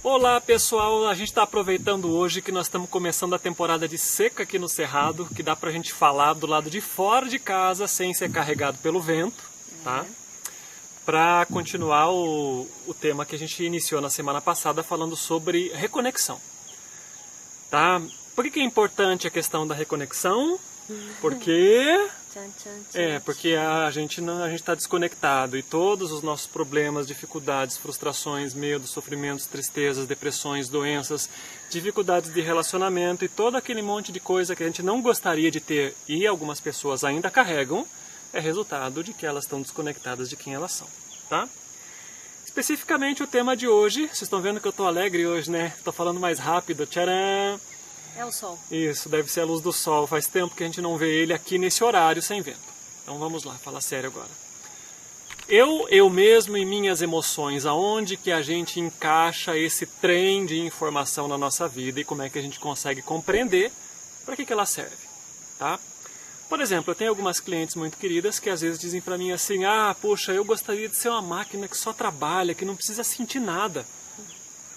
Olá pessoal, a gente está aproveitando hoje que nós estamos começando a temporada de seca aqui no Cerrado, que dá pra gente falar do lado de fora de casa sem ser carregado pelo vento, tá? Para continuar o tema que a gente iniciou na semana passada falando sobre reconexão, tá? Por que é importante a questão da reconexão? Porque porque a gente está desconectado e todos os nossos problemas, dificuldades, frustrações, medos, sofrimentos, tristezas, depressões, doenças, dificuldades de relacionamento e todo aquele monte de coisa que a gente não gostaria de ter e algumas pessoas ainda carregam, é resultado de que elas estão desconectadas de quem elas são, tá? Especificamente o tema de hoje, vocês estão vendo que eu estou alegre hoje, né? Estou falando mais rápido, tcharam! É o sol. Isso, deve ser a luz do sol. Faz tempo que a gente não vê ele aqui nesse horário sem vento. Então vamos lá, falar sério agora. Eu mesmo e minhas emoções, aonde que a gente encaixa esse trem de informação na nossa vida e como é que a gente consegue compreender para que ela serve, tá? Por exemplo, eu tenho algumas clientes muito queridas que às vezes dizem para mim assim, poxa, eu gostaria de ser uma máquina que só trabalha, que não precisa sentir nada.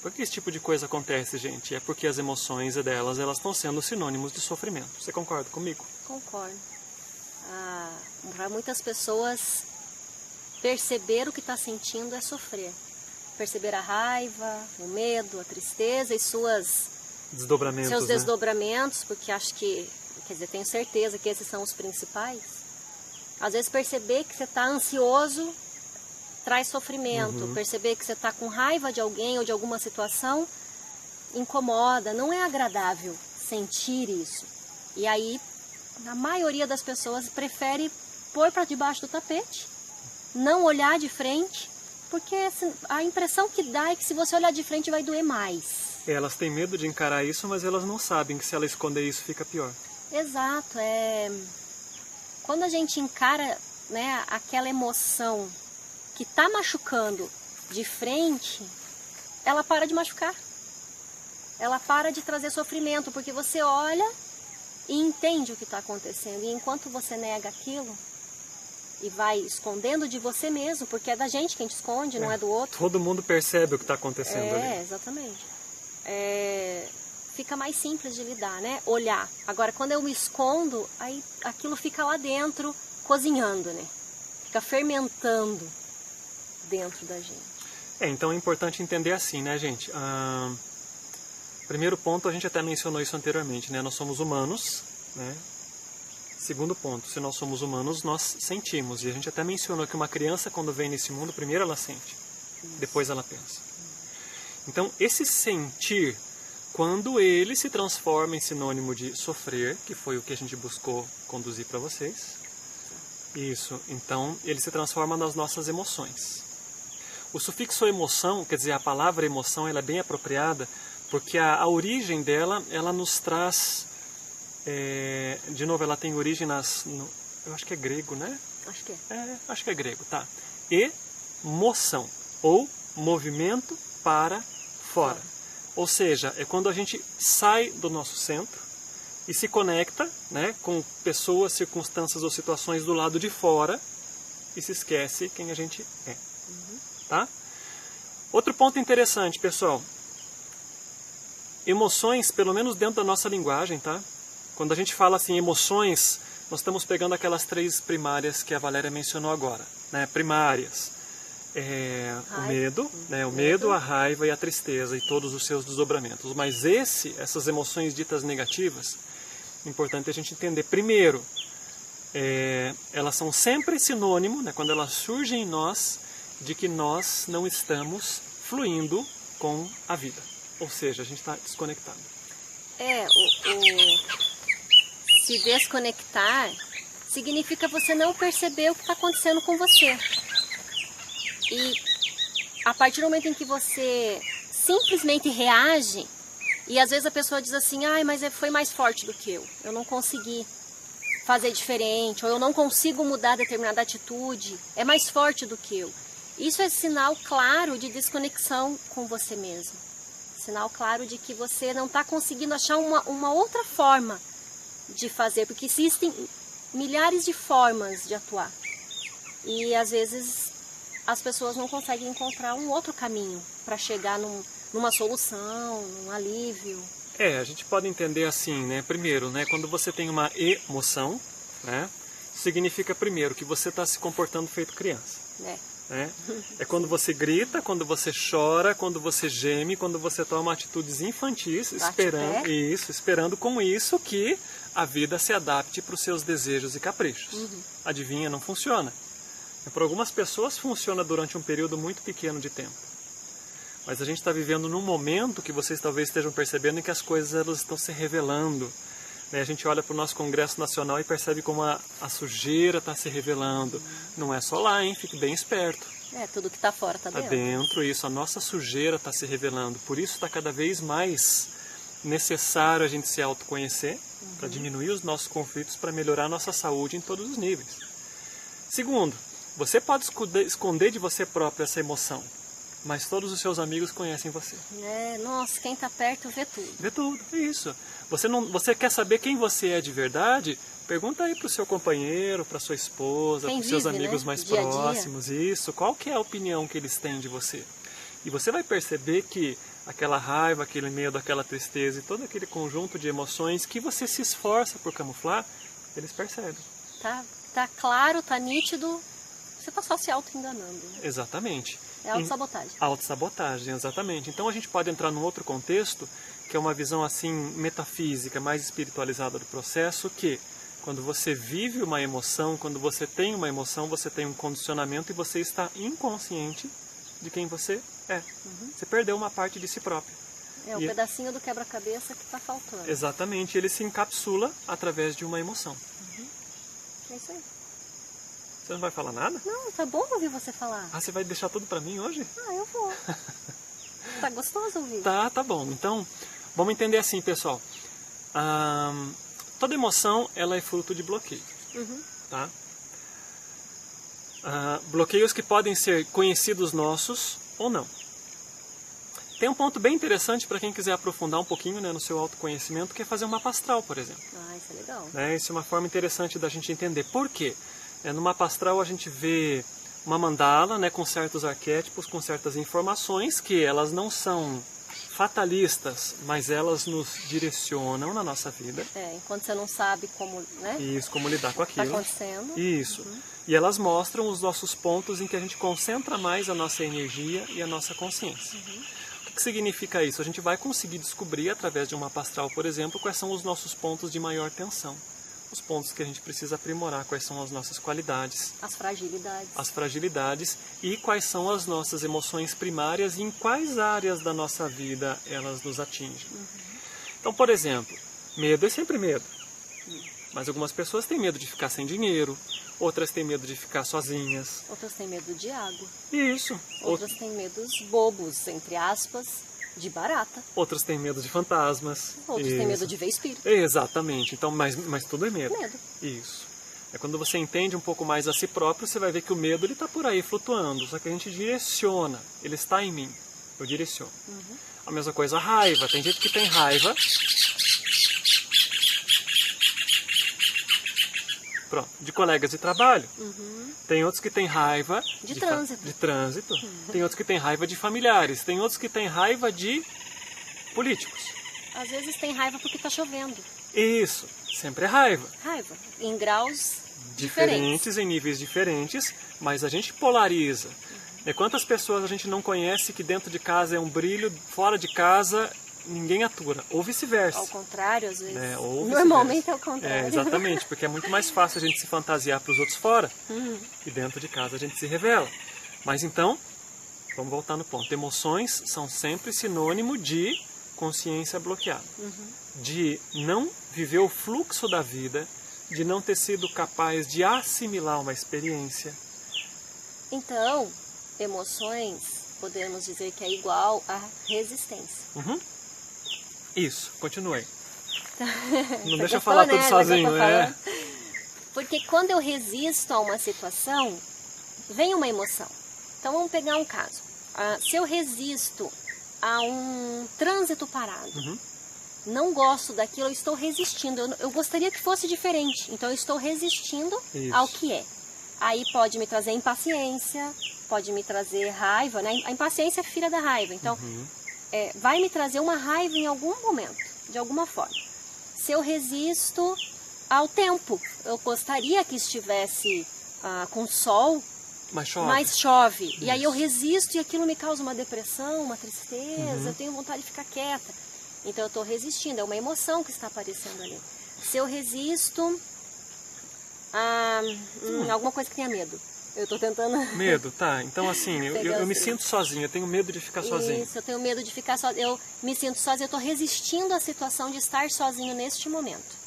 Por que esse tipo de coisa acontece, gente? É porque as emoções delas, elas estão sendo sinônimos de sofrimento. Você concorda comigo? Concordo. Para muitas pessoas, perceber o que está sentindo é sofrer. Perceber a raiva, o medo, a tristeza e seus desdobramentos, porque acho que, tenho certeza que esses são os principais. Às vezes perceber que você está ansioso traz sofrimento, perceber que você está com raiva de alguém ou de alguma situação incomoda, não é agradável sentir isso. E aí, a maioria das pessoas prefere pôr para debaixo do tapete, não olhar de frente, porque a impressão que dá é que se você olhar de frente vai doer mais. Elas têm medo de encarar isso, mas elas não sabem que se ela esconder isso fica pior. Exato, quando a gente encara, né, aquela emoção que está machucando de frente, ela para de machucar. Ela para de trazer sofrimento, porque você olha e entende o que está acontecendo. E enquanto você nega aquilo e vai escondendo de você mesmo, porque é da gente que a gente esconde, não é do outro. Todo mundo percebe o que está acontecendo ali. Exatamente. Fica mais simples de lidar, né? Olhar. Agora, quando eu me escondo, aí aquilo fica lá dentro, cozinhando, né? Fica fermentando dentro da gente. Então é importante entender assim, né, gente? Primeiro ponto, a gente até mencionou isso anteriormente, né? Nós somos humanos, né? Segundo ponto, se nós somos humanos, nós sentimos. E a gente até mencionou que uma criança, quando vem nesse mundo, primeiro ela sente, depois ela pensa. Então, esse sentir, quando ele se transforma em sinônimo de sofrer, que foi o que a gente buscou conduzir para vocês, isso, então ele se transforma nas nossas emoções. O sufixo emoção, quer dizer, a palavra emoção, ela é bem apropriada, porque a origem dela, ela nos traz, de novo, ela tem origem eu acho que é grego, né? Acho que é. Acho que é grego, tá. Emoção, ou movimento para fora. Ou seja, é quando a gente sai do nosso centro e se conecta, né, com pessoas, circunstâncias ou situações do lado de fora e se esquece quem a gente é. Tá? Outro ponto interessante, pessoal. Emoções, pelo menos dentro da nossa linguagem, tá? Quando a gente fala assim, emoções, nós estamos pegando aquelas três primárias que a Valéria mencionou agora, né? Primárias. O medo, né? O medo, a raiva e a tristeza e todos os seus desdobramentos. Mas essas emoções ditas negativas, é importante a gente entender. Primeiro, elas são sempre sinônimo, né? Quando elas surgem em nós, de que nós não estamos fluindo com a vida. Ou seja, a gente está desconectado. Se desconectar significa você não perceber o que está acontecendo com você. E a partir do momento em que você simplesmente reage, e às vezes a pessoa diz assim, mas foi mais forte do que eu não consegui fazer diferente, ou eu não consigo mudar determinada atitude, é mais forte do que eu. Isso é sinal claro de desconexão com você mesmo. Sinal claro de que você não está conseguindo achar uma outra forma de fazer, porque existem milhares de formas de atuar. E às vezes as pessoas não conseguem encontrar um outro caminho para chegar numa solução, num alívio. A gente pode entender assim, né? Primeiro, né? Quando você tem uma emoção, né? Significa primeiro que você está se comportando feito criança. Né? É quando você grita, quando você chora, quando você geme, quando você toma atitudes infantis, esperando com isso que a vida se adapte para os seus desejos e caprichos. Adivinha, não funciona. Para algumas pessoas funciona durante um período muito pequeno de tempo. Mas a gente está vivendo num momento que vocês talvez estejam percebendo em que as coisas elas estão se revelando. A gente olha para o nosso Congresso Nacional e percebe como a sujeira está se revelando. Não é só lá, hein? Fique bem esperto. Tudo que está fora está dentro. Está dentro, isso. A nossa sujeira está se revelando. Por isso está cada vez mais necessário a gente se autoconhecer, para diminuir os nossos conflitos, para melhorar a nossa saúde em todos os níveis. Segundo, você pode esconder de você próprio essa emoção, mas todos os seus amigos conhecem você. Nossa, quem está perto vê tudo. Vê tudo, isso. Você quer saber quem você é de verdade? Pergunta aí para o seu companheiro, para sua esposa, para os seus amigos mais próximos. Isso. Qual que é a opinião que eles têm de você? E você vai perceber que aquela raiva, aquele medo, aquela tristeza e todo aquele conjunto de emoções que você se esforça por camuflar, eles percebem. Tá claro, tá nítido. Você está só se auto-enganando. Exatamente. É autossabotagem. Autossabotagem, exatamente. Então a gente pode entrar num outro contexto, que é uma visão assim metafísica, mais espiritualizada do processo, que quando você vive uma emoção, quando você tem uma emoção, você tem um condicionamento e você está inconsciente de quem você é. Você perdeu uma parte de si próprio. Um pedacinho do quebra-cabeça que está faltando. Exatamente, ele se encapsula através de uma emoção. É isso aí. Você não vai falar nada? Não, tá bom ouvir você falar. Você vai deixar tudo pra mim hoje? Eu vou. Tá gostoso ouvir? Tá bom. Então, vamos entender assim, pessoal. Toda emoção, ela é fruto de bloqueio. Tá? Bloqueios que podem ser conhecidos nossos ou não. Tem um ponto bem interessante para quem quiser aprofundar um pouquinho, né, no seu autoconhecimento, que é fazer um mapa astral, por exemplo. Isso é legal. Isso é uma forma interessante da gente entender. Por quê? No mapa astral a gente vê uma mandala, né, com certos arquétipos, com certas informações que elas não são fatalistas, mas elas nos direcionam na nossa vida. Enquanto você não sabe como, né? Isso, como lidar com aquilo. Está acontecendo. Isso. E elas mostram os nossos pontos em que a gente concentra mais a nossa energia e a nossa consciência. O que significa isso? A gente vai conseguir descobrir, através de um mapa astral, por exemplo, quais são os nossos pontos de maior tensão. Os pontos que a gente precisa aprimorar, quais são as nossas qualidades. As fragilidades. As fragilidades e quais são as nossas emoções primárias e em quais áreas da nossa vida elas nos atingem. Então, por exemplo, medo é sempre medo. Mas algumas pessoas têm medo de ficar sem dinheiro, outras têm medo de ficar sozinhas. Outras têm medo de água. Isso. Outras têm medos bobos, entre aspas, de barata. Outras têm medo de fantasmas. Outros têm medo de ver espírito. Exatamente. Então, mas tudo é medo. Medo. Isso. Quando você entende um pouco mais a si próprio, você vai ver que o medo ele está por aí flutuando. Só que a gente direciona. Ele está em mim. Eu direciono. A mesma coisa a raiva. Tem gente que tem raiva. Pronto, de colegas de trabalho. Tem outros que têm raiva de trânsito. Tem outros que têm raiva de familiares. Tem outros que têm raiva de políticos. Às vezes tem raiva porque está chovendo. Isso, sempre é raiva. Raiva, em graus diferentes, em níveis diferentes, mas a gente polariza. Quantas pessoas a gente não conhece que dentro de casa é um brilho, fora de casa ninguém atura, ou vice-versa. Ao contrário, às vezes. Normalmente é o contrário. Exatamente, porque é muito mais fácil a gente se fantasiar para os outros fora, e dentro de casa a gente se revela. Mas então, vamos voltar no ponto. Emoções são sempre sinônimo de consciência bloqueada. De não viver o fluxo da vida, de não ter sido capaz de assimilar uma experiência. Então, emoções, podemos dizer que é igual a resistência. Isso, continue. Não deixa eu falar tudo sozinho, Porque quando eu resisto a uma situação, vem uma emoção. Então vamos pegar um caso. Se eu resisto a um trânsito parado, não gosto daquilo, eu estou resistindo. Eu gostaria que fosse diferente, então eu estou resistindo ao que é. Aí pode me trazer impaciência, pode me trazer raiva, né? A impaciência é filha da raiva. Então, vai me trazer uma raiva em algum momento, de alguma forma. Se eu resisto ao tempo, eu gostaria que estivesse com sol, mas chove. E aí eu resisto e aquilo me causa uma depressão, uma tristeza, eu tenho vontade de ficar quieta. Então eu estou resistindo, é uma emoção que está aparecendo ali. Se eu resisto a alguma coisa que tenha medo, eu estou tentando... Medo, tá. Então assim, eu me sinto sozinho, eu tenho medo de ficar sozinho. Isso, eu tenho medo de ficar sozinho, eu me sinto sozinho, eu estou resistindo à situação de estar sozinho neste momento.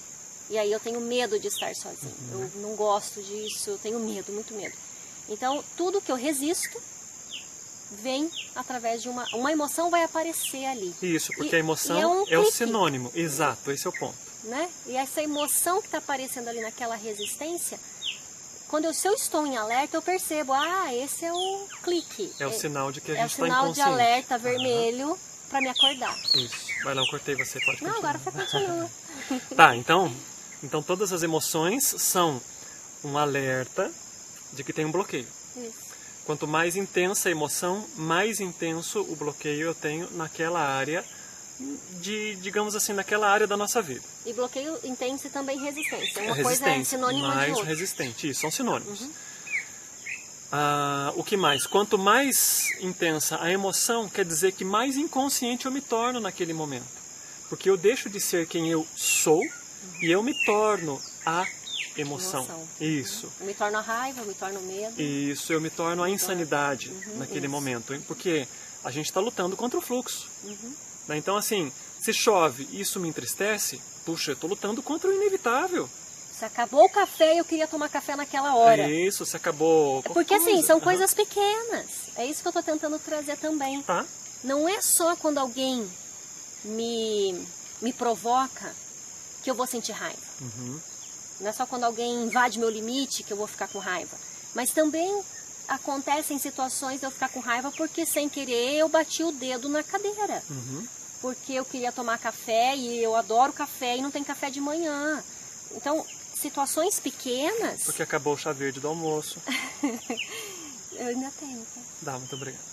E aí eu tenho medo de estar sozinho, eu não gosto disso, eu tenho medo, muito medo. Então, tudo que eu resisto vem através de uma emoção, vai aparecer ali. Isso, porque a emoção é o sinônimo. Exato, esse é o ponto. Né? E essa emoção que está aparecendo ali naquela resistência, se eu estou em alerta, eu percebo, esse é o clique. É o sinal de que a gente está inconsciente. É o sinal de alerta vermelho para me acordar. Isso. Vai lá, eu cortei você, pode continuar. Não, agora você continua. Tá, então todas as emoções são um alerta de que tem um bloqueio. Isso. Quanto mais intensa a emoção, mais intenso o bloqueio eu tenho naquela área digamos assim, naquela área da nossa vida. E bloqueio entende-se também resistência. Uma resistência, coisa é sinônimo de outra. Mais resistente, isso, são sinônimos. O que mais? Quanto mais intensa a emoção, quer dizer que mais inconsciente eu me torno naquele momento. Porque eu deixo de ser quem eu sou e eu me torno a emoção. Isso. Eu me torno a raiva, eu me torno o medo. Isso, eu me torno a insanidade naquele momento. Porque a gente está lutando contra o fluxo. Então, assim, se chove e isso me entristece, puxa, eu estou lutando contra o inevitável. Se acabou o café, eu queria tomar café naquela hora. Isso, se acabou... Porque assim, são coisas pequenas. É isso que eu estou tentando trazer também. Tá. Não é só quando alguém me provoca que eu vou sentir raiva. Não é só quando alguém invade meu limite que eu vou ficar com raiva. Mas também acontecem situações de eu ficar com raiva porque sem querer eu bati o dedo na cadeira. Porque eu queria tomar café e eu adoro café e não tem café de manhã. Então, situações pequenas... Porque acabou o chá verde do almoço. Eu ainda tenho. Dá, muito obrigado.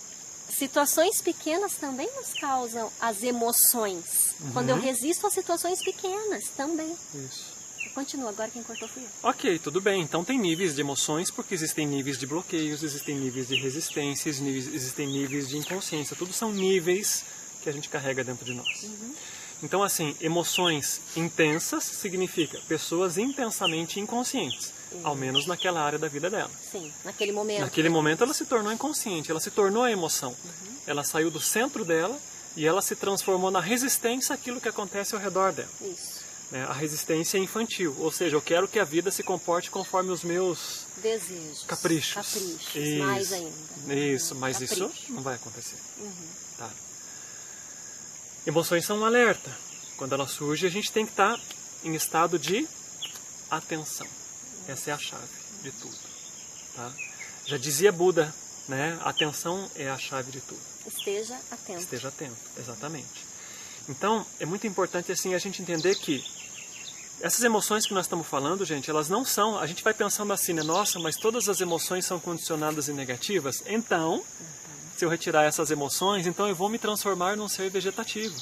Situações pequenas também nos causam as emoções. Quando eu resisto a situações pequenas também. Isso. Continua, agora quem cortou fui eu. Ok, tudo bem. Então tem níveis de emoções, porque existem níveis de bloqueios, existem níveis de resistências, existem níveis de inconsciência. Tudo são níveis que a gente carrega dentro de nós. Então, assim, emoções intensas significa pessoas intensamente inconscientes. Ao menos naquela área da vida dela. Sim, naquele momento. Naquele momento ela se tornou inconsciente, ela se tornou a emoção. Ela saiu do centro dela e ela se transformou na resistência àquilo que acontece ao redor dela. Isso. A resistência é infantil, ou seja, eu quero que a vida se comporte conforme os meus desejos, caprichos. Isso. Mais ainda. Isso, mas capricho. Isso não vai acontecer. Tá. Emoções são um alerta. Quando ela surge, a gente tem que estar em estado de atenção. Essa é a chave de tudo. Tá? Já dizia Buda, né? Atenção é a chave de tudo. Esteja atento. Esteja atento, exatamente. Então, é muito importante assim a gente entender que essas emoções que nós estamos falando, gente, elas não são... A gente vai pensando assim, né? Nossa, mas todas as emoções são condicionadas e negativas? Então, se eu retirar essas emoções, então eu vou me transformar num ser vegetativo.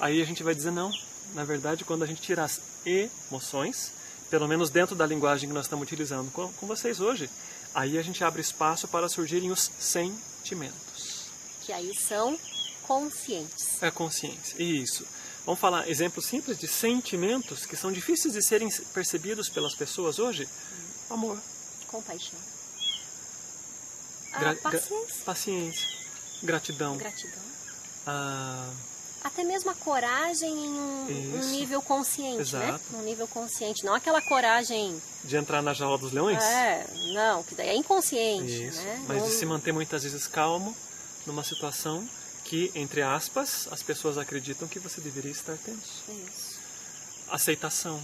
Aí a gente vai dizer, não. Na verdade, quando a gente tira as emoções, pelo menos dentro da linguagem que nós estamos utilizando com vocês hoje, aí a gente abre espaço para surgirem os sentimentos. Que aí são conscientes. É consciência, isso. Vamos falar exemplos simples de sentimentos que são difíceis de serem percebidos pelas pessoas hoje? Amor. Compaixão. Paciência. Paciência. Gratidão. Até mesmo a coragem em um nível consciente, exato, né? Um nível consciente. Não aquela coragem... De entrar na jaula dos leões? Não, que daí é inconsciente. Isso, né? mas de se manter muitas vezes calmo numa situação que, entre aspas, as pessoas acreditam que você deveria estar tenso. Isso. Aceitação.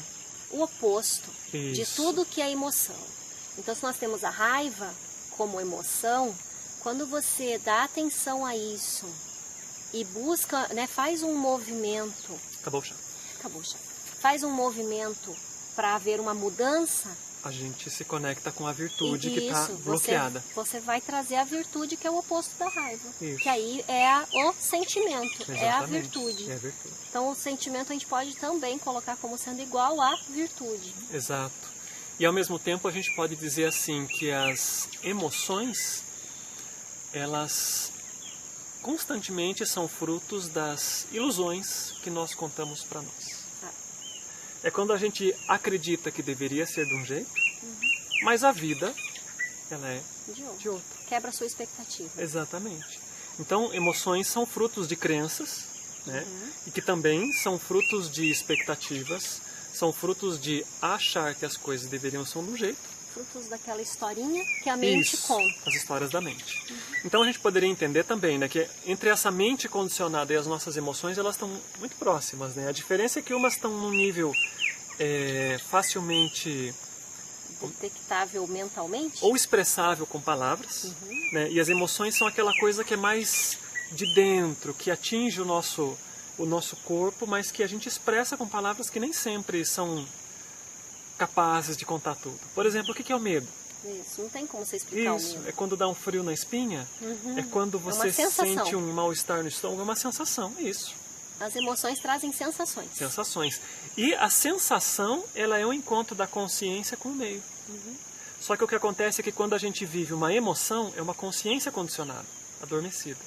O oposto Isso. de tudo que é emoção. Então, se nós temos a raiva como emoção, quando você dá atenção a isso e busca, né, faz um movimento... Acabou o chá. Faz um movimento para haver uma mudança, a gente se conecta com a virtude que está Isso, bloqueada. Você vai trazer a virtude que é o oposto da raiva. Isso. Que aí é o sentimento, é a Exatamente, virtude. é a virtude. Então o sentimento a gente pode também colocar como sendo igual à virtude. Exato. E ao mesmo tempo a gente pode dizer assim que as emoções, elas constantemente são frutos das ilusões que nós contamos para nós. É quando a gente acredita que deveria ser de um jeito, mas a vida, ela é de outro. Quebra a sua expectativa. Exatamente. Então, emoções são frutos de crenças, né? E que também são frutos de expectativas, são frutos de achar que as coisas deveriam ser de um jeito. Frutos daquela historinha que a mente conta. As histórias da mente. Então a gente poderia entender também, né, que entre essa mente condicionada e as nossas emoções, elas estão muito próximas, né? A diferença é que umas estão num nível facilmente detectável mentalmente? Ou expressável com palavras, né? E as emoções são aquela coisa que é mais de dentro, que atinge o nosso corpo, mas que a gente expressa com palavras que nem sempre são capazes de contar tudo. Por exemplo, o que é o medo? Isso, não tem como você explicar Isso, o medo. é quando dá um frio na espinha, é quando você sente um mal-estar no estômago, é uma sensação, isso. As emoções trazem sensações. Sensações. E a sensação, ela é um encontro da consciência com o meio. Só que o que acontece é que quando a gente vive uma emoção, é uma consciência condicionada, adormecida.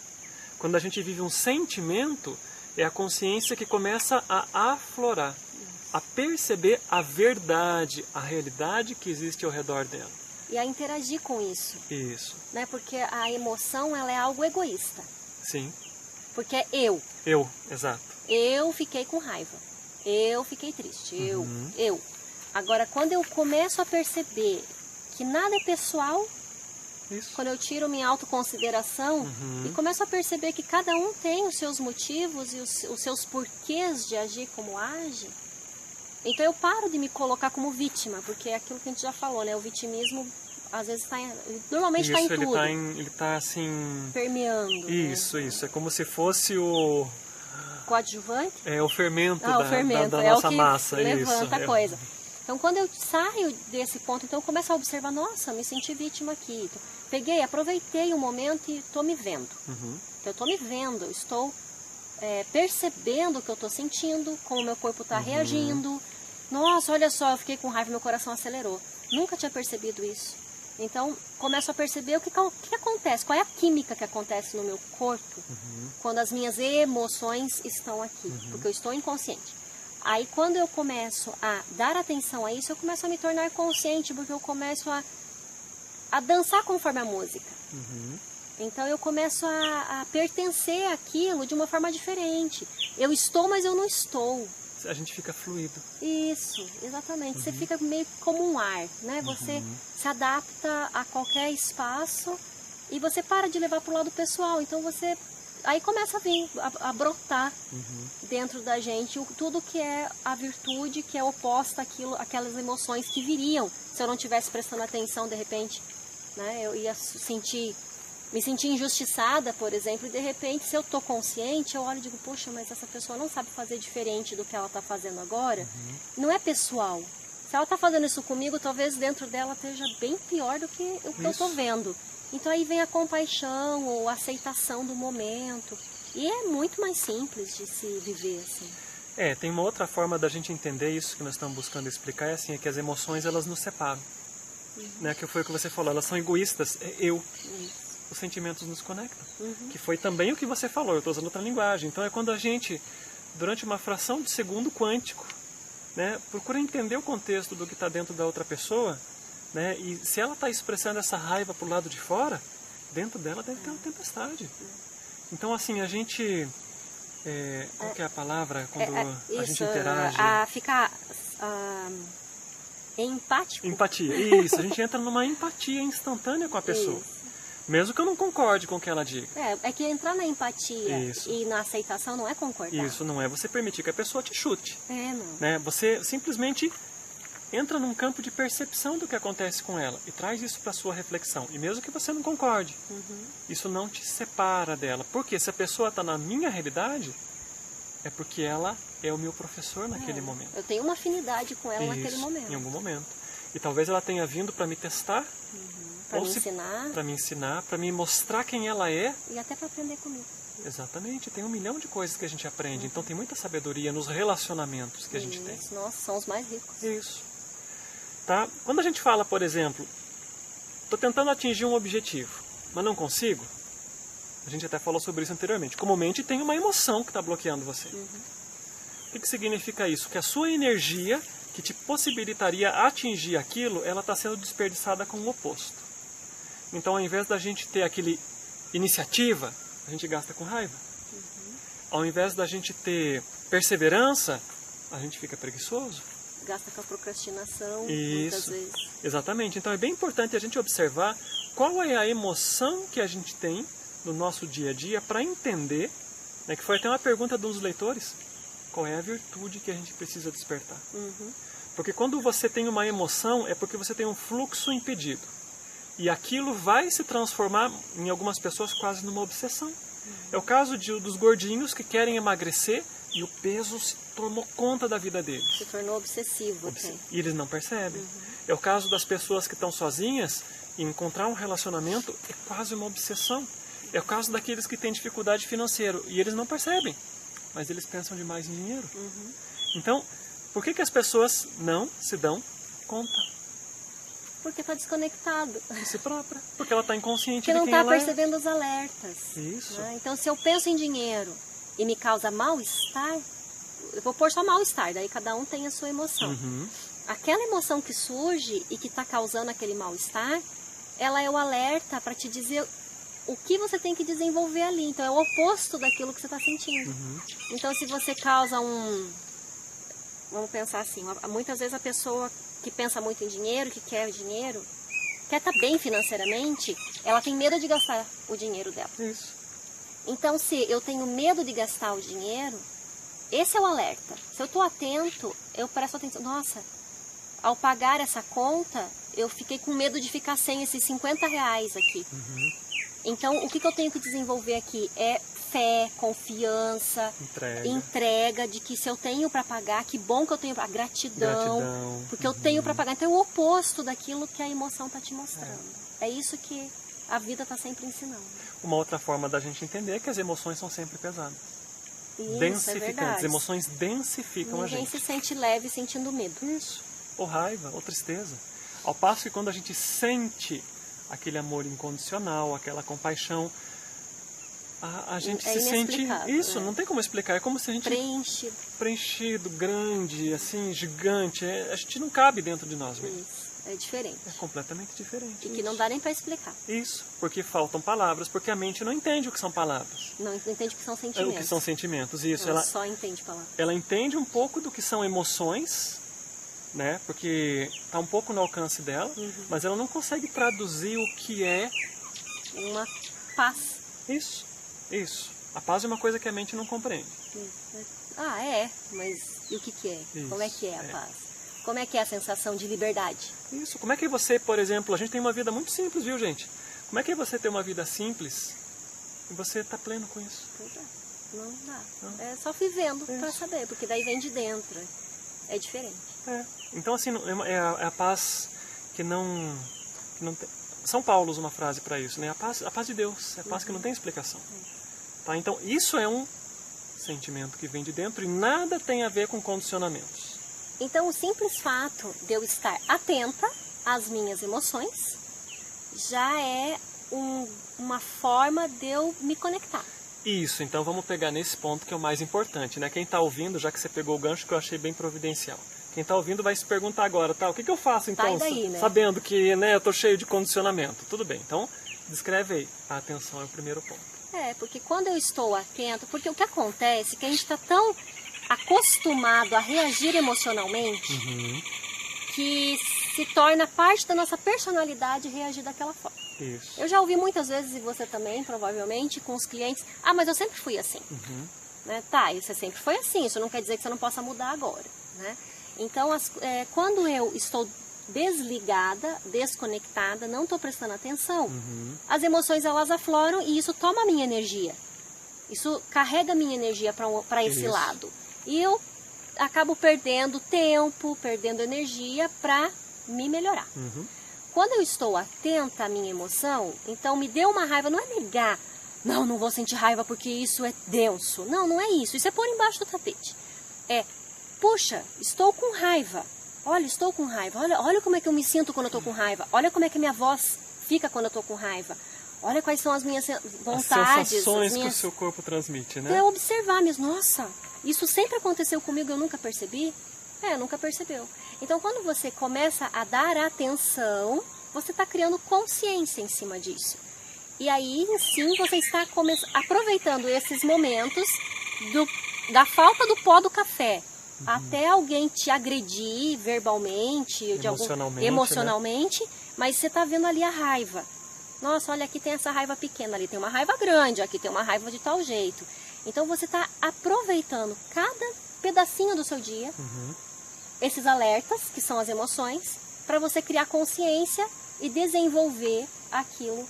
Quando a gente vive um sentimento, é a consciência que começa a aflorar, a perceber a verdade, a realidade que existe ao redor dela. E a interagir com isso. Isso. Né? Porque a emoção, ela é algo egoísta. Sim. Porque é eu. Eu, exato. Eu fiquei com raiva. Eu fiquei triste. Eu. Agora, quando eu começo a perceber que nada é pessoal, isso. Quando eu tiro minha autoconsideração e começo a perceber que cada um tem os seus motivos e os seus porquês de agir como age, então eu paro de me colocar como vítima, porque é aquilo que a gente já falou, né? O vitimismo às vezes normalmente está em tudo. Ele está assim... permeando. Isso, né? Isso. É como se fosse o... coadjuvante? É o fermento, o fermento da é nossa o que massa. Levanta isso. a coisa. Então quando eu saio desse ponto, então eu começo a observar, nossa, me senti vítima aqui. Então, peguei, aproveitei o momento e estou me vendo. Então, eu estou me vendo, eu estou percebendo o que eu estou sentindo, como o meu corpo está reagindo. Nossa, olha só, eu fiquei com raiva, meu coração acelerou. Nunca tinha percebido isso. Então, começo a perceber o que acontece, qual é a química que acontece no meu corpo quando as minhas emoções estão aqui, porque eu estou inconsciente. Aí, quando eu começo a dar atenção a isso, eu começo a me tornar consciente, porque eu começo a dançar conforme a música. Então, eu começo a pertencer àquilo de uma forma diferente. Eu estou, mas eu não estou. A gente fica fluido. Isso, exatamente. Você fica meio como um ar, né? Você se adapta a qualquer espaço e você para de levar para o lado pessoal. Então, você... Aí começa a vir, a brotar dentro da gente tudo que é a virtude, que é oposta àquelas emoções que viriam se eu não estivesse prestando atenção, de repente, né? Eu ia me sentir injustiçada, por exemplo, e de repente, se eu estou consciente, eu olho e digo, poxa, mas essa pessoa não sabe fazer diferente do que ela está fazendo agora. Não é pessoal. Se ela está fazendo isso comigo, talvez dentro dela esteja bem pior do que o que eu estou vendo. Então aí vem a compaixão ou a aceitação do momento. E é muito mais simples de se viver assim. Tem uma outra forma da gente entender isso que nós estamos buscando explicar, é assim, é que as emoções, elas nos separam. Né? Que foi o que você falou, elas são egoístas, é eu. Isso. Os sentimentos nos conectam. Que foi também o que você falou, eu estou usando outra linguagem. Então é quando a gente, durante uma fração de segundo quântico, né, procura entender o contexto do que está dentro da outra pessoa, né, e se ela está expressando essa raiva para o lado de fora, dentro dela deve ter uma tempestade. Então assim, a gente... qual que é a palavra quando a gente interage? Ficar empático. Empatia, isso. A gente entra numa empatia instantânea com a pessoa. Isso. Mesmo que eu não concorde com o que ela diga. É que entrar na empatia Isso. e na aceitação não é concordar. Isso, não é você permitir que a pessoa te chute. Não. Né? Você simplesmente entra num campo de percepção do que acontece com ela e traz isso para a sua reflexão. E mesmo que você não concorde, isso não te separa dela. Porque se a pessoa está na minha realidade, é porque ela é o meu professor naquele momento. Eu tenho uma afinidade com ela naquele momento. Em algum momento. E talvez ela tenha vindo para me testar, Para me ensinar. Para me ensinar, para me mostrar quem ela é. E até para aprender comigo. Exatamente, tem 1 milhão de coisas que a gente aprende. Então tem muita sabedoria nos relacionamentos que a gente tem. Nossa, são os mais ricos. Isso. Tá? Quando a gente fala, por exemplo, estou tentando atingir um objetivo, mas não consigo, a gente até falou sobre isso anteriormente. Comumente tem uma emoção que está bloqueando você. O que significa isso? Que a sua energia que te possibilitaria atingir aquilo, ela está sendo desperdiçada com o oposto. Então, ao invés da gente ter aquele iniciativa, a gente gasta com raiva. Ao invés da gente ter perseverança, a gente fica preguiçoso. Gasta com a procrastinação, Isso. muitas vezes. Exatamente. Então, é bem importante a gente observar qual é a emoção que a gente tem no nosso dia a dia para entender, né, que foi até uma pergunta dos leitores, qual é a virtude que a gente precisa despertar. Porque quando você tem uma emoção, é porque você tem um fluxo impedido. E aquilo vai se transformar, em algumas pessoas, quase numa obsessão. É o caso dos gordinhos que querem emagrecer e o peso se tomou conta da vida deles. Se tornou obsessivo. E eles não percebem. É o caso das pessoas que estão sozinhas e encontrar um relacionamento é quase uma obsessão. É o caso daqueles que têm dificuldade financeira e eles não percebem, mas eles pensam demais em dinheiro. Então, por que as pessoas não se dão conta? Porque está desconectado. De si própria. Porque ela está inconsciente Porque de não quem está ela percebendo os alertas. Isso. Né? Então, se eu penso em dinheiro e me causa mal-estar, eu vou pôr só mal-estar, daí cada um tem a sua emoção. Aquela emoção que surge e que está causando aquele mal-estar, ela é o alerta para te dizer o que você tem que desenvolver ali. Então, é o oposto daquilo que você está sentindo. Então, se você causa Vamos pensar assim, muitas vezes a pessoa que pensa muito em dinheiro, que quer dinheiro, quer estar bem financeiramente, ela tem medo de gastar o dinheiro dela. Isso. Então, se eu tenho medo de gastar o dinheiro, esse é o alerta. Se eu estou atento, eu presto atenção. Nossa, ao pagar essa conta, eu fiquei com medo de ficar sem esses 50 reais aqui. Então, o que eu tenho que desenvolver aqui é fé, confiança, entrega de que se eu tenho para pagar, que bom que eu tenho para gratidão, porque eu tenho para pagar. Então é o oposto daquilo que a emoção está te mostrando. É isso que a vida está sempre ensinando. Uma outra forma da gente entender é que as emoções são sempre pesadas. Isso, densificantes. As emoções densificam a gente. Ninguém se sente leve sentindo medo. Isso. Ou raiva, ou tristeza. Ao passo que quando a gente sente aquele amor incondicional, aquela compaixão, a gente se sente... Isso, não tem como explicar. É como se a gente... Preenchido, grande, assim, gigante. A gente não cabe dentro de nós mesmos. Isso, é diferente. É completamente diferente. E que não dá nem para explicar. Isso, porque faltam palavras, porque a mente não entende o que são palavras. Não entende o que são sentimentos. O que são sentimentos, isso. Ela só entende palavras. Ela entende um pouco do que são emoções, né? Porque está um pouco no alcance dela, mas ela não consegue traduzir o que é... Uma paz. Isso. A paz é uma coisa que a mente não compreende. Mas e o que é? Isso, como é que é a paz? Como é que é a sensação de liberdade? Isso. Como é que você, por exemplo, a gente tem uma vida muito simples, viu, gente? Como é que é você ter uma vida simples e você está pleno com isso? Pois é. Não dá. Não. É só vivendo para saber, porque daí vem de dentro. É diferente. Então, assim, é a paz que não tem... São Paulo usa uma frase para isso, né? A paz de Deus, é a paz que não tem explicação. Tá? Então, isso é um sentimento que vem de dentro e nada tem a ver com condicionamentos. Então, o simples fato de eu estar atenta às minhas emoções já é uma forma de eu me conectar. Isso, então vamos pegar nesse ponto que é o mais importante, né? Quem está ouvindo, já que você pegou o gancho que eu achei bem providencial. Quem está ouvindo vai se perguntar agora, tá? O que eu faço então, daí, né? Sabendo que eu estou cheio de condicionamento? Tudo bem, então descreve aí. A atenção é o primeiro ponto. Porque quando eu estou atento, porque o que acontece é que a gente está tão acostumado a reagir emocionalmente que se torna parte da nossa personalidade reagir daquela forma. Isso. Eu já ouvi muitas vezes, e você também, provavelmente, com os clientes, mas eu sempre fui assim. Né? Tá, e você sempre foi assim, isso não quer dizer que você não possa mudar agora. Né? Então, quando eu estou desligada, desconectada, não estou prestando atenção, as emoções elas afloram e isso toma a minha energia. Isso carrega a minha energia para esse lado. E eu acabo perdendo tempo, perdendo energia para me melhorar. Uhum. Quando eu estou atenta à minha emoção, então me deu uma raiva, não é negar, não vou sentir raiva porque isso é denso. Não é isso. Isso é pôr embaixo do tapete. Puxa, estou com raiva. Olha, estou com raiva. Olha como é que eu me sinto quando eu estou com raiva. Olha como é que minha voz fica quando eu estou com raiva. Olha quais são as minhas vontades. As sensações que o seu corpo transmite, né? Então, observar mesmo. Nossa, isso sempre aconteceu comigo, eu nunca percebi? Nunca percebeu. Então, quando você começa a dar atenção, você está criando consciência em cima disso. E aí, sim, você está aproveitando esses momentos da falta do pó do café. Até alguém te agredir verbalmente, emocionalmente, né? Mas você está vendo ali a raiva. Nossa, olha, aqui tem essa raiva pequena, ali tem uma raiva grande, aqui tem uma raiva de tal jeito. Então você está aproveitando cada pedacinho do seu dia, esses alertas, que são as emoções, para você criar consciência e desenvolver aquilo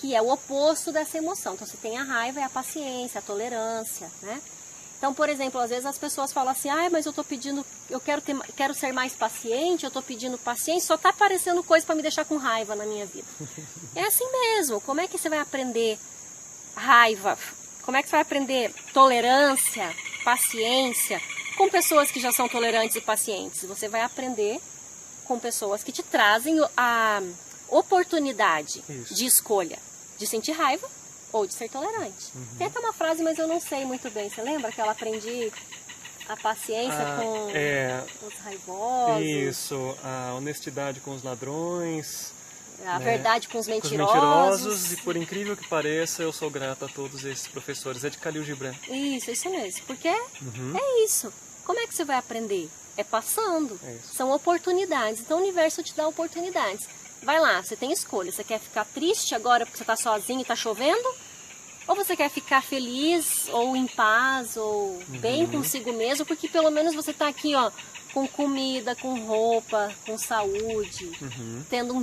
que é o oposto dessa emoção. Então você tem a raiva, é a paciência, a tolerância, né? Então, por exemplo, às vezes as pessoas falam assim, mas eu estou pedindo, eu quero ser mais paciente, eu estou pedindo paciência, só está aparecendo coisa para me deixar com raiva na minha vida. É assim mesmo. Como é que você vai aprender raiva? Como é que você vai aprender tolerância, paciência com pessoas que já são tolerantes e pacientes? Você vai aprender com pessoas que te trazem a oportunidade de escolha, de sentir raiva ou de ser tolerante. Tem até uma frase, mas eu não sei muito bem. Você lembra que ela aprendi a paciência com os raivosos? Isso, a honestidade com os ladrões. A verdade com os mentirosos. E por incrível que pareça, eu sou grato a todos esses professores. É de Khalil Gibran. Isso mesmo. Porque é isso. Como é que você vai aprender? É passando. São oportunidades. Então o universo te dá oportunidades. Vai lá, você tem escolha. Você quer ficar triste agora porque você está sozinho e está chovendo? Ou você quer ficar feliz, ou em paz, ou bem consigo mesmo? Porque pelo menos você está aqui, com comida, com roupa, com saúde, tendo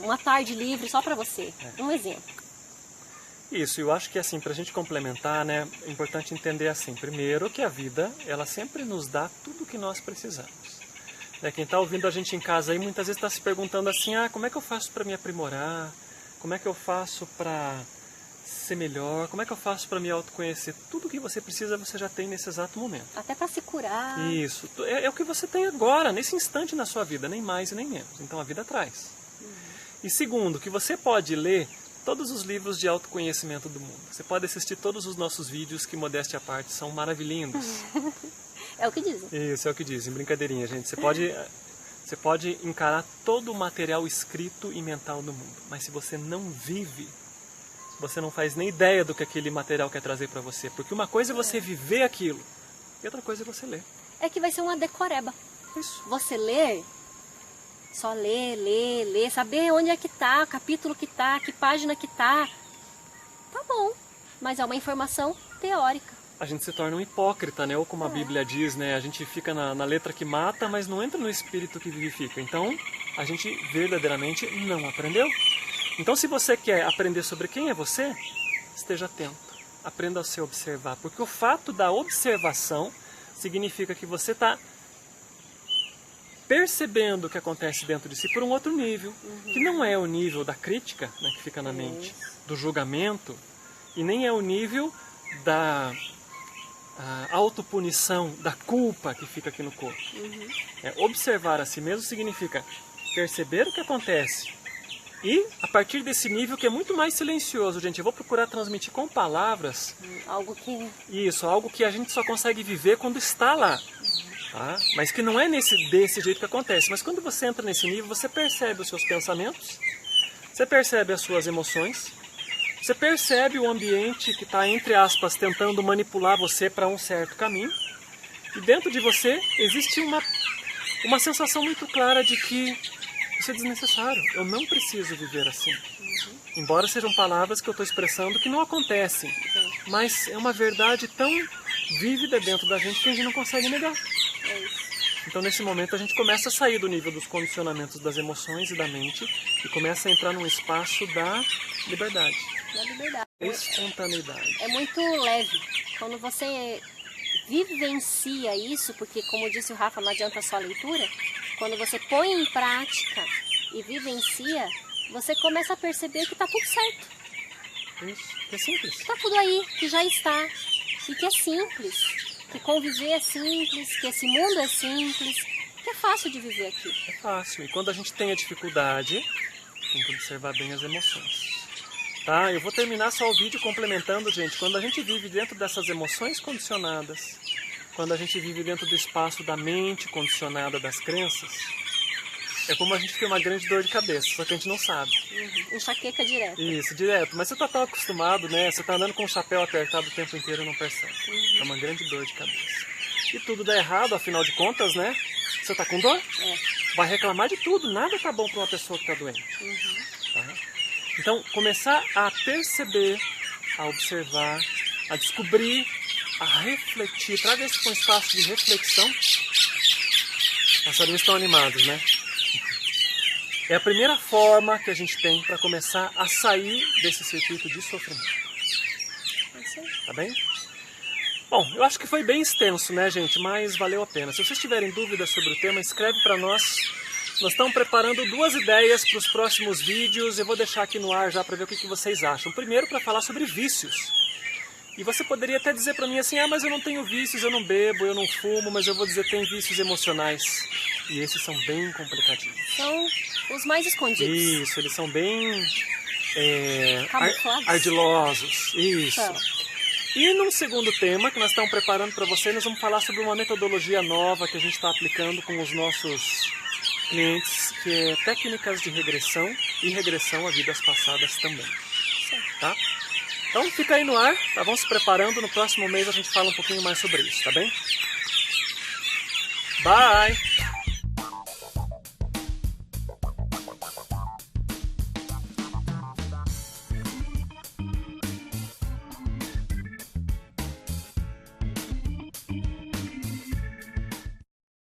uma tarde livre só para você. Um exemplo. Isso, eu acho que assim, para a gente complementar, né, é importante entender assim, primeiro que a vida, ela sempre nos dá tudo o que nós precisamos. Quem está ouvindo a gente em casa aí muitas vezes está se perguntando assim, como é que eu faço para me aprimorar? Como é que eu faço para ser melhor? Como é que eu faço para me autoconhecer? Tudo que você precisa você já tem nesse exato momento. Até para se curar. Isso, é o que você tem agora, nesse instante na sua vida, nem mais e nem menos. Então a vida traz. E segundo, que você pode ler todos os livros de autoconhecimento do mundo. Você pode assistir todos os nossos vídeos, que modéstia à parte, são maravilhindos. É o que dizem. Isso, é o que dizem. Brincadeirinha, gente. Você pode encarar todo o material escrito e mental do mundo. Mas se você não vive, você não faz nem ideia do que aquele material quer trazer para você. Porque uma coisa é você viver aquilo, e outra coisa é você ler. É que vai ser uma decoreba. Isso. Você ler, só ler, saber onde é que tá, o capítulo que tá, que página que tá. Tá bom, mas é uma informação teórica. A gente se torna um hipócrita, né? Ou como a Bíblia diz, né? A gente fica na letra que mata, mas não entra no espírito que vivifica. Então, a gente verdadeiramente não aprendeu. Então, se você quer aprender sobre quem é você, esteja atento. Aprenda a se observar. Porque o fato da observação significa que você está percebendo o que acontece dentro de si por um outro nível. Que não é o nível da crítica, né, que fica na mente, do julgamento, e nem é o nível da autopunição, da culpa que fica aqui no corpo. Observar a si mesmo significa perceber o que acontece. E a partir desse nível que é muito mais silencioso, gente, eu vou procurar transmitir com palavras algo que a gente só consegue viver quando está lá. Tá? Mas que não é desse jeito que acontece. Mas quando você entra nesse nível, você percebe os seus pensamentos, você percebe as suas emoções, você percebe o ambiente que está, entre aspas, tentando manipular você para um certo caminho. E dentro de você existe uma sensação muito clara de que isso é desnecessário. Eu não preciso viver assim. Embora sejam palavras que eu estou expressando que não acontecem. Mas é uma verdade tão vívida dentro da gente que a gente não consegue negar. Então nesse momento a gente começa a sair do nível dos condicionamentos das emoções e da mente e começa a entrar num espaço da liberdade. Espontaneidade. É muito leve. Quando você vivencia isso, porque como disse o Rafa, não adianta só a leitura, Quando você põe em prática e vivencia, você começa a perceber que está tudo certo. Isso, que é simples. Está tudo aí, que já está. E que é simples. Que conviver é simples, que esse mundo é simples, que é fácil de viver aqui. É fácil. E quando a gente tem a dificuldade, tem que observar bem as emoções. Tá? Eu vou terminar só o vídeo complementando, gente. Quando a gente vive dentro dessas emoções condicionadas, quando a gente vive dentro do espaço da mente condicionada das crenças, é como a gente tem uma grande dor de cabeça, só que a gente não sabe. Enxaqueca direta. Isso, direto. Mas você tá tão acostumado, né? Você tá andando com o chapéu apertado o tempo inteiro e não percebe. É uma grande dor de cabeça. E tudo dá errado, afinal de contas, né? Você tá com dor? É. Vai reclamar de tudo. Nada tá bom para uma pessoa que tá doente. Tá? Então, começar a perceber, a observar, a descobrir, a refletir. Traga isso para um espaço de reflexão. Os passarinhos estão animados, né? É a primeira forma que a gente tem para começar a sair desse circuito de sofrimento. Tá bem? Bom, eu acho que foi bem extenso, né, gente? Mas valeu a pena. Se vocês tiverem dúvidas sobre o tema, escreve para nós. Nós estamos preparando 2 ideias para os próximos vídeos. Eu vou deixar aqui no ar já para ver o que vocês acham. Primeiro, para falar sobre vícios. E você poderia até dizer para mim assim, mas eu não tenho vícios, eu não bebo, eu não fumo, mas eu vou dizer tem vícios emocionais. E esses são bem complicadinhos. São os mais escondidos. Isso, eles são bem Camuflados. ardilosos. Isso. São. E num segundo tema que nós estamos preparando para vocês, nós vamos falar sobre uma metodologia nova que a gente está aplicando com os nossos clientes, que é técnicas de regressão e regressão a vidas passadas também. Tá? Então fica aí no ar, tá? Vamos se preparando, no próximo mês a gente fala um pouquinho mais sobre isso, tá bem? Bye!